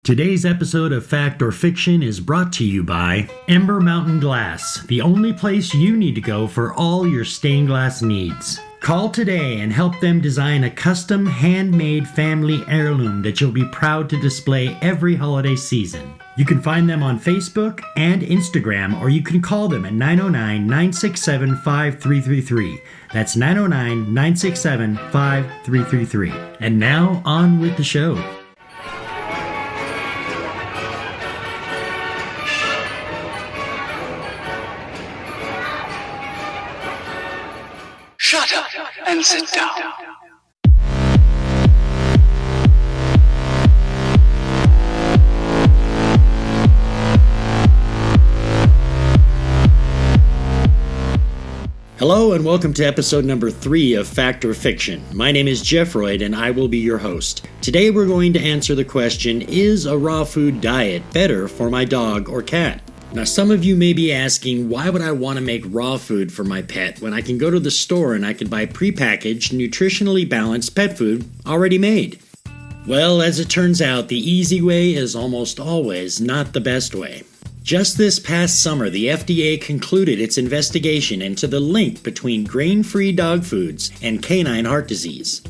Today's episode of Fact or Fiction is brought to you by Ember Mountain Glass, the only place you need to go for all your stained glass needs. Call today and help them design a custom handmade family heirloom that you'll be proud to display every holiday season. You can find them on Facebook and Instagram, or you can call them at 909-967-5333. That's 909-967-5333. And now, on with the show. Shut up and sit down. Hello and welcome to episode number 3 of Fact or Fiction. My name is Jeff Royd and I will be your host. Today we're going to answer the question, is a raw food diet better for my dog or cat? Now some of you may be asking, why would I want to make raw food for my pet when I can go to the store and I can buy prepackaged, nutritionally balanced pet food already made? Well, as it turns out, the easy way is almost always not the best way. Just this past summer, the FDA concluded its investigation into the link between grain-free dog foods and canine heart disease.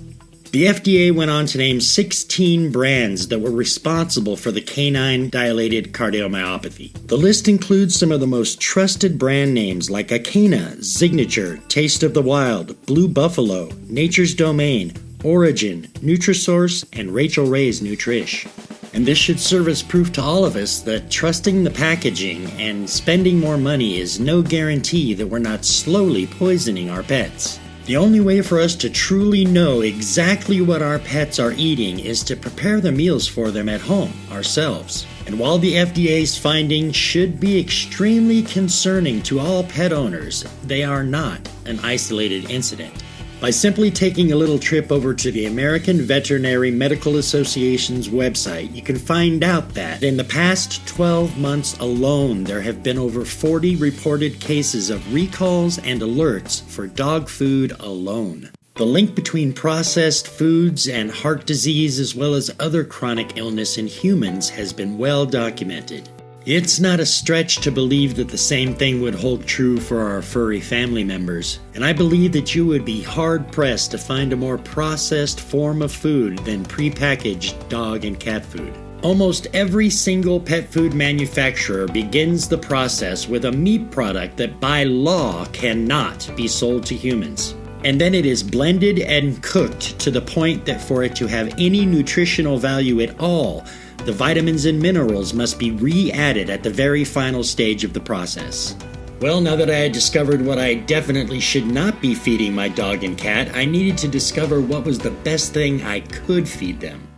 The FDA went on to name 16 brands that were responsible for the canine dilated cardiomyopathy. The list includes some of the most trusted brand names like Acana, Signature, Taste of the Wild, Blue Buffalo, Nature's Domain, Origin, Nutrisource, and Rachel Ray's Nutrish. And this should serve as proof to all of us that trusting the packaging and spending more money is no guarantee that we're not slowly poisoning our pets. The only way for us to truly know exactly what our pets are eating is to prepare the meals for them at home, ourselves. And while the FDA's findings should be extremely concerning to all pet owners, they are not an isolated incident. By simply taking a little trip over to the American Veterinary Medical Association's website, you can find out that in the past 12 months alone, there have been over 40 reported cases of recalls and alerts for dog food alone. The link between processed foods and heart disease, as well as other chronic illness in humans, has been well documented. It's not a stretch to believe that the same thing would hold true for our furry family members, and I believe that you would be hard-pressed to find a more processed form of food than prepackaged dog and cat food. Almost every single pet food manufacturer begins the process with a meat product that by law cannot be sold to humans. And then it is blended and cooked to the point that for it to have any nutritional value at all, the vitamins and minerals must be re-added at the very final stage of the process. Well, now that I had discovered what I definitely should not be feeding my dog and cat, I needed to discover what was the best thing I could feed them.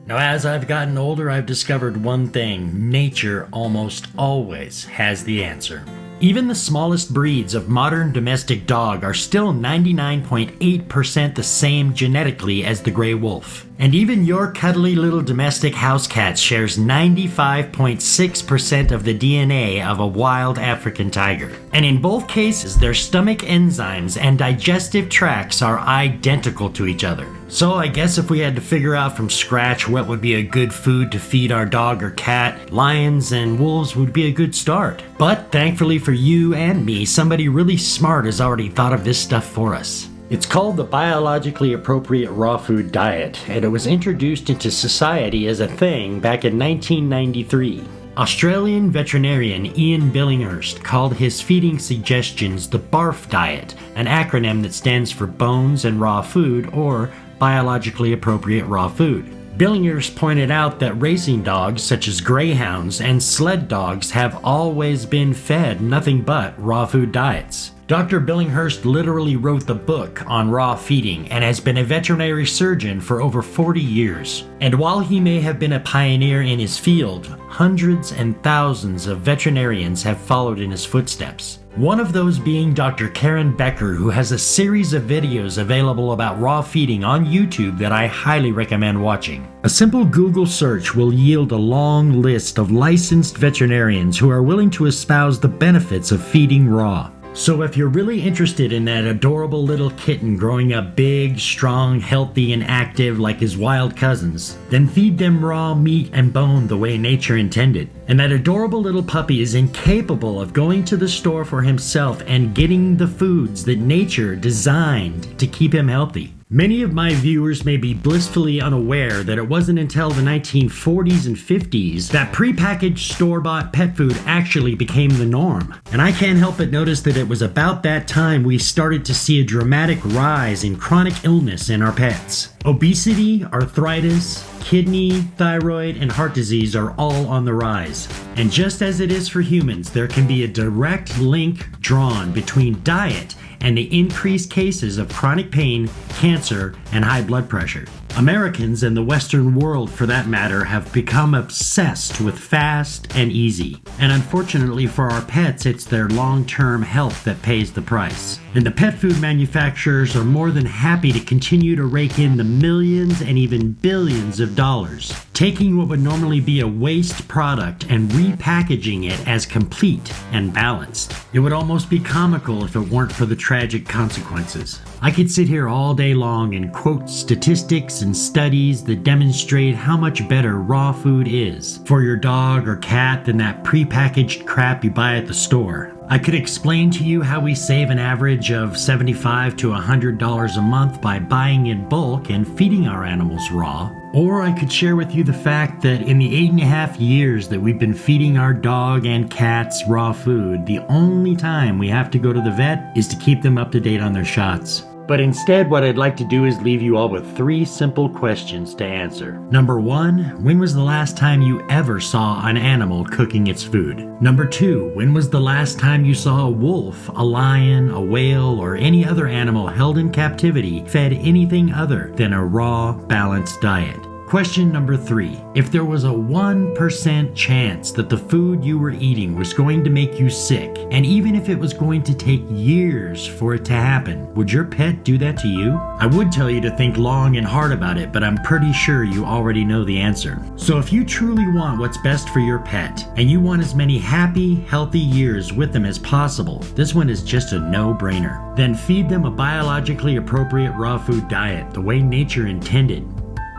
Now, as I've gotten older, I've discovered one thing: nature almost always has the answer. Even the smallest breeds of modern domestic dog are still 99.8% the same genetically as the gray wolf. And even your cuddly little domestic house cat shares 95.6% of the DNA of a wild African tiger. And in both cases, their stomach enzymes and digestive tracts are identical to each other. So I guess if we had to figure out from scratch what would be a good food to feed our dog or cat, lions and wolves would be a good start. But thankfully for you and me, somebody really smart has already thought of this stuff for us. It's called the Biologically Appropriate Raw Food Diet, and it was introduced into society as a thing back in 1993. Australian veterinarian Ian Billinghurst called his feeding suggestions the BARF diet, an acronym that stands for Bones and Raw Food, or Biologically Appropriate Raw Food. Billinghurst pointed out that racing dogs such as greyhounds and sled dogs have always been fed nothing but raw food diets. Dr. Billinghurst literally wrote the book on raw feeding and has been a veterinary surgeon for over 40 years. And while he may have been a pioneer in his field, hundreds and thousands of veterinarians have followed in his footsteps. One of those being Dr. Karen Becker, who has a series of videos available about raw feeding on YouTube that I highly recommend watching. A simple Google search will yield a long list of licensed veterinarians who are willing to espouse the benefits of feeding raw. So if you're really interested in that adorable little kitten growing up big, strong, healthy, and active like his wild cousins, then feed them raw meat and bone the way nature intended. And that adorable little puppy is incapable of going to the store for himself and getting the foods that nature designed to keep him healthy. Many of my viewers may be blissfully unaware that it wasn't until the 1940s and 50s that prepackaged store-bought pet food actually became the norm. And I can't help but notice that it was about that time we started to see a dramatic rise in chronic illness in our pets. Obesity, arthritis, kidney, thyroid, and heart disease are all on the rise. And just as it is for humans, there can be a direct link drawn between diet and the increased cases of chronic pain, cancer, and high blood pressure. Americans and the Western world, for that matter, have become obsessed with fast and easy. And unfortunately for our pets, it's their long-term health that pays the price. And the pet food manufacturers are more than happy to continue to rake in the millions and even billions of dollars, taking what would normally be a waste product and repackaging it as complete and balanced. It would almost be comical if it weren't for the tragic consequences. I could sit here all day long and quote statistics and studies that demonstrate how much better raw food is for your dog or cat than that prepackaged crap you buy at the store. I could explain to you how we save an average of $75 to $100 a month by buying in bulk and feeding our animals raw. Or I could share with you the fact that in the 8.5 years that we've been feeding our dog and cats raw food, the only time we have to go to the vet is to keep them up to date on their shots. But instead, what I'd like to do is leave you all with 3 simple questions to answer. Number 1, when was the last time you ever saw an animal cooking its food? Number 2, when was the last time you saw a wolf, a lion, a whale, or any other animal held in captivity fed anything other than a raw, balanced diet? Question number 3. If there was a 1% chance that the food you were eating was going to make you sick, and even if it was going to take years for it to happen, would your pet do that to you? I would tell you to think long and hard about it, but I'm pretty sure you already know the answer. So if you truly want what's best for your pet, and you want as many happy, healthy years with them as possible, this one is just a no-brainer. Then feed them a biologically appropriate raw food diet, the way nature intended.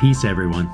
Peace, everyone.